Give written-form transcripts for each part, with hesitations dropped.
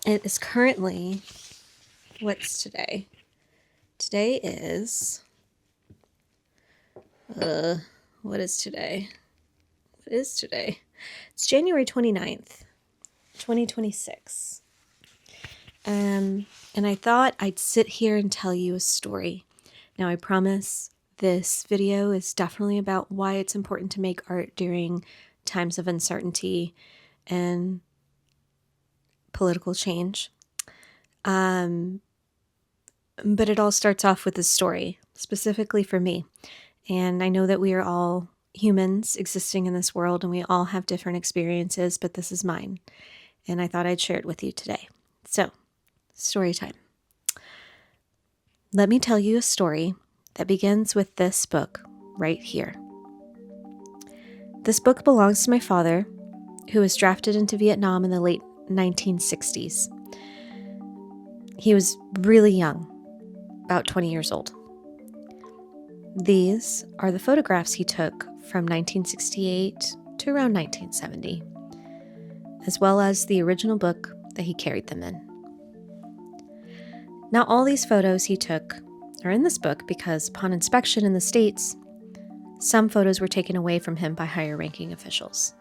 It is currently, what's today? Today is, what is today? What is today? It's January 29th, 2026. And I thought I'd sit here and tell you a story. Now, I promise this video is definitely about why it's important to make art during times of uncertainty and political change. But it all starts off with a story, specifically for me. And I know that we are all humans existing in this world and we all have different experiences, but this is mine. And I thought I'd share it with you today. So, story time. Let me tell you a story that begins with this book right here. This book belongs to my father, who was drafted into Vietnam in the late 1960s. He was really young, about 20 years old. These are the photographs he took from 1968 to around 1970, as well as the original book that he carried them in. Now, all these photos he took are in this book because upon inspection in the States, some photos were taken away from him by higher-ranking officials.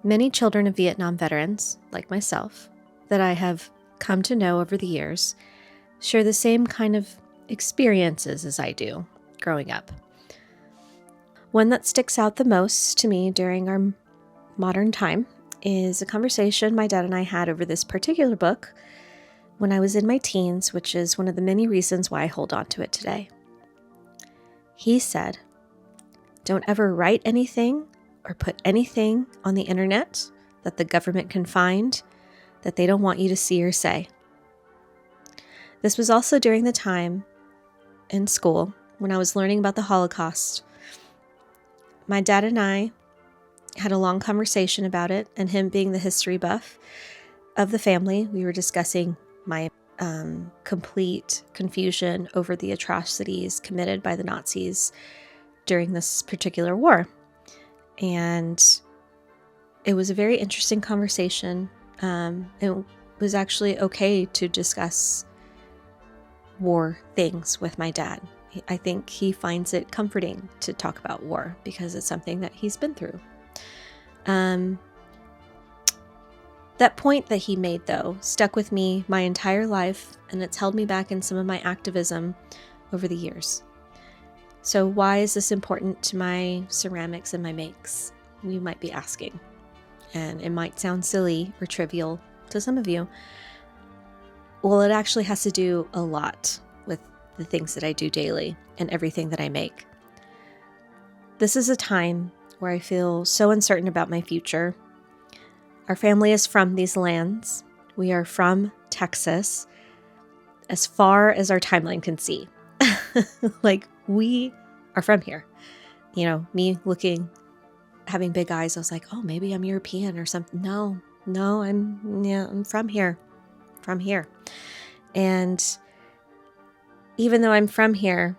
Many children of Vietnam veterans, like myself, that I have come to know over the years, share the same kind of experiences as I do growing up. One that sticks out the most to me during our modern time is a conversation my dad and I had over this particular book when I was in my teens, which is one of the many reasons why I hold on to it today. He said, "Don't ever write anything or put anything on the internet that the government can find that they don't want you to see or say." This was also during the time in school when I was learning about the Holocaust. My dad and I had a long conversation about it, and him being the history buff of the family, we were discussing my complete confusion over the atrocities committed by the Nazis during this particular war. And it was a very interesting conversation. It was actually okay to discuss war things with my dad. I think he finds it comforting to talk about war because it's something that he's been through. That point that he made, though, stuck with me my entire life, and it's held me back in some of my activism over the years. So why is this important to my ceramics and my makes? You might be asking. And it might sound silly or trivial to some of you. Well, it actually has to do a lot with the things that I do daily and everything that I make. This is a time where I feel so uncertain about my future. Our family is from these lands. We are from Texas, as far as our timeline can see. Like, we are from here. You know, me having big eyes, I was like, oh, maybe I'm European or something. No, I'm from here. From here. And even though I'm from here,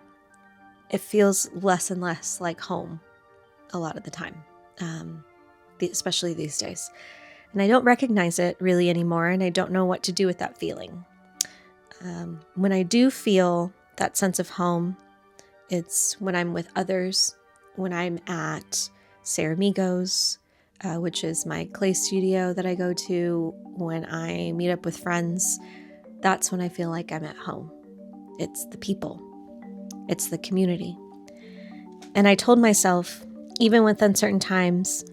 it feels less and less like home a lot of the time, especially these days. And I don't recognize it really anymore, and I don't know what to do with that feeling. When I do feel that sense of home, it's when I'm with others, when I'm at Ceramigos, which is my clay studio that I go to, when I meet up with friends. That's when I feel like I'm at home. It's the people. It's the community. And I told myself, even with uncertain times,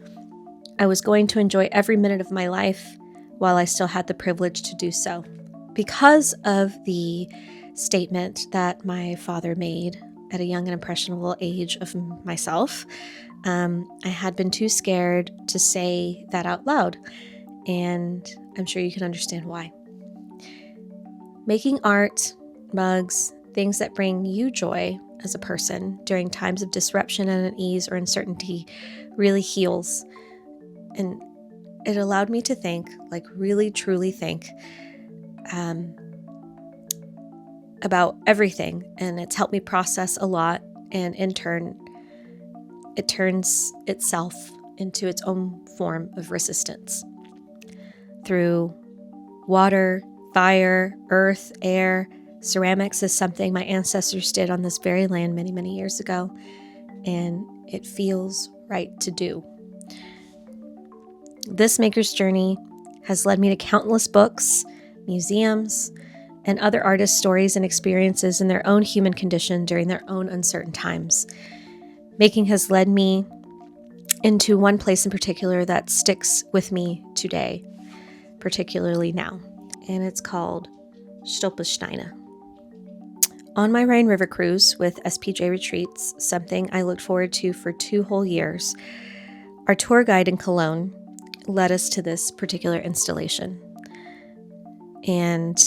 I was going to enjoy every minute of my life while I still had the privilege to do so. Because of the statement that my father made at a young and impressionable age of myself, I had been too scared to say that out loud. And I'm sure you can understand why. Making art, mugs, things that bring you joy as a person during times of disruption and unease or uncertainty really heals. And it allowed me to think, like really, truly think about everything. And it's helped me process a lot. And in turn, it turns itself into its own form of resistance through Water, fire, earth, air, ceramics is something my ancestors did on this very land many, many years ago, and it feels right to do. This maker's journey has led me to countless books, museums, and other artists' stories and experiences in their own human condition during their own uncertain times. Making has led me into one place in particular that sticks with me today, particularly now, and it's called Stolpersteine. On my Rhine River cruise with SPJ Retreats, something I looked forward to for 2 whole years, our tour guide in Cologne led us to this particular installation. And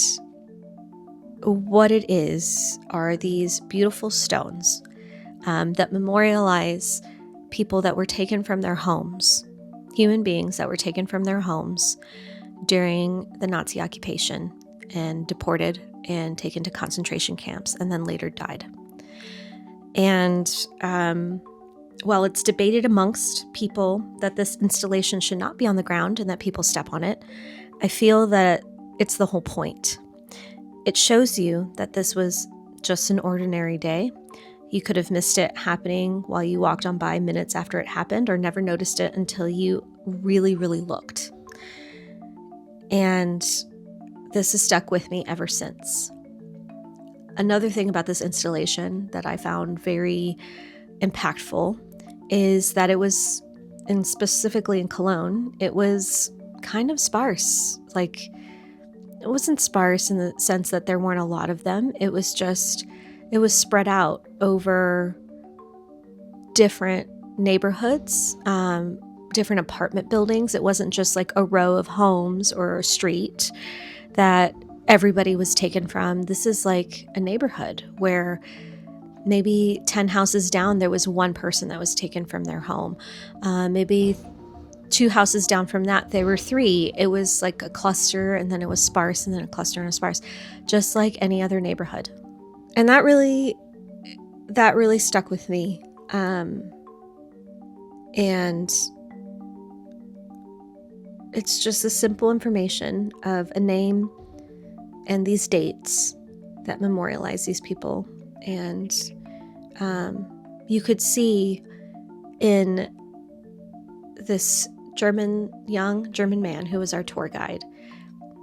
what it is are these beautiful stones that memorialize people that were taken from their homes, human beings that were taken from their homes during the Nazi occupation and deported and taken to concentration camps and then later died. And while it's debated amongst people that this installation should not be on the ground and that people step on it, I feel that it's the whole point. It shows you that this was just an ordinary day. You could have missed it happening while you walked on by minutes after it happened, or never noticed it until you really, really looked. And this has stuck with me ever since. Another thing about this installation that I found very impactful is that it was, and specifically in Cologne, it was kind of sparse. Like, it wasn't sparse in the sense that there weren't a lot of them. It was spread out over different neighborhoods, different apartment buildings. It wasn't just like a row of homes or a street that everybody was taken from. This is like a neighborhood where maybe 10 houses down, there was one person that was taken from their home. Maybe 2 houses down from that, there were 3. It was like a cluster, and then it was sparse, and then a cluster and a sparse, just like any other neighborhood. And that really stuck with me. And it's just the simple information of a name and these dates that memorialize these people. And you could see in this young German man who was our tour guide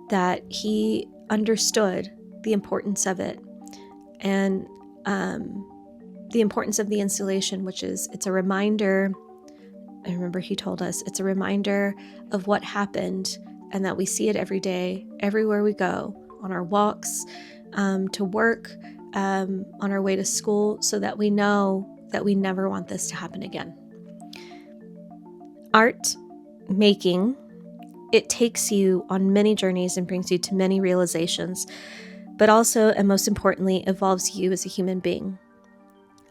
that he understood the importance of it, and the importance of the installation, which is, it's a reminder. I remember he told us it's a reminder of what happened, and that we see it every day, everywhere we go, on our walks, to work, on our way to school, so that we know that we never want this to happen again. Art making, it takes you on many journeys and brings you to many realizations, but also, and most importantly, evolves you as a human being.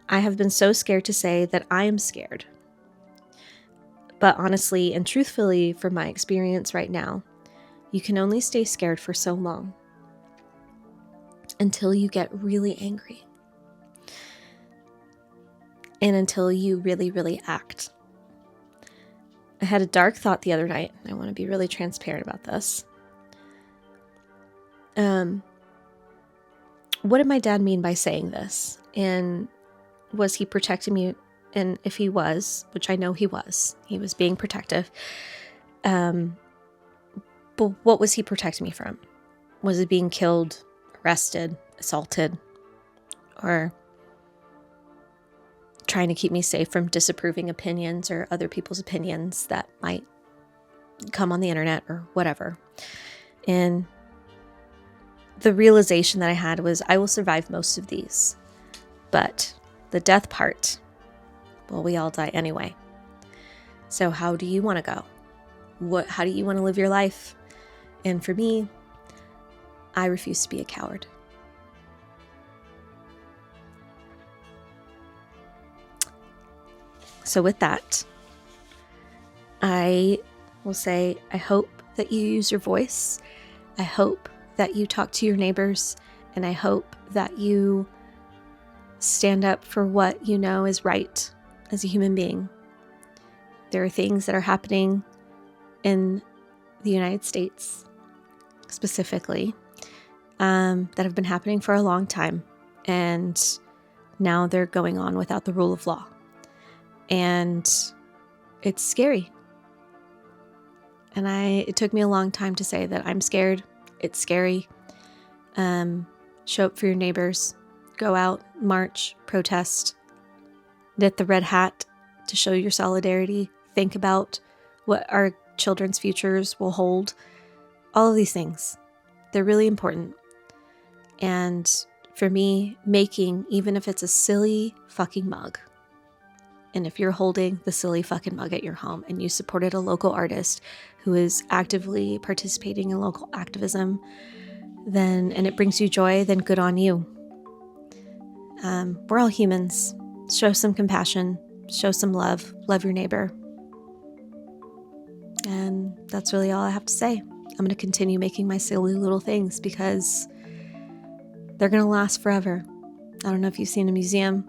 I have been so scared to say that I am scared. But honestly and truthfully, from my experience right now, you can only stay scared for so long until you get really angry. And until you really, really act. I had a dark thought the other night. I want to be really transparent about this. What did my dad mean by saying this? And was he protecting me? And if he was, which I know he was being protective. But what was he protecting me from? Was it being killed, arrested, assaulted, or trying to keep me safe from disapproving opinions or other people's opinions that might come on the internet or whatever? And the realization that I had was, I will survive most of these, but the death part, well, we all die anyway. So how do you want to go? How do you want to live your life? And for me, I refuse to be a coward. So with that, I will say, I hope that you use your voice. I hope that you talk to your neighbors, and I hope that you stand up for what you know is right as a human being. There are things that are happening in the United States specifically that have been happening for a long time, and now they're going on without the rule of law. And it's scary. And it took me a long time to say that I'm scared. It's scary. Show up for your neighbors. Go out, march, protest. Knit the red hat to show your solidarity. Think about what our children's futures will hold. All of these things. They're really important. And for me, making, even if it's a silly fucking mug, and if you're holding the silly fucking mug at your home and you supported a local artist who is actively participating in local activism, and it brings you joy, then good on you. We're all humans. Show some compassion, show some love your neighbor. And that's really all I have to say. I'm going to continue making my silly little things because they're going to last forever. I don't know if you've seen a museum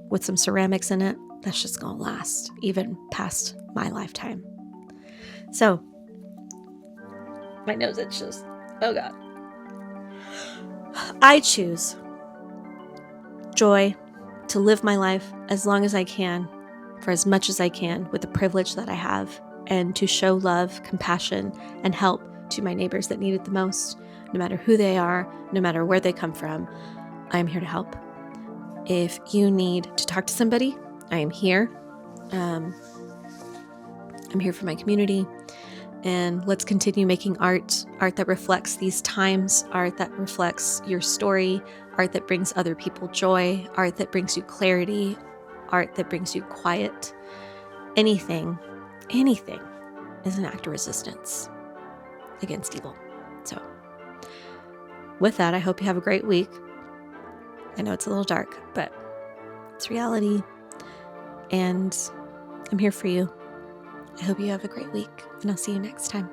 with some ceramics in it. That's just going to last even past my lifetime. So, my nose itches. Oh God. I choose joy, to live my life as long as I can, for as much as I can, with the privilege that I have, and to show love, compassion, and help to my neighbors that need it the most, no matter who they are, no matter where they come from. I'm here to help. If you need to talk to somebody, I am here. I'm here for my community. And let's continue making art that reflects these times, art that reflects your story, art that brings other people joy, art that brings you clarity, art that brings you quiet. Anything is an act of resistance against evil. So with that, I hope you have a great week. I know it's a little dark, but it's reality. And I'm here for you. I hope you have a great week, and I'll see you next time.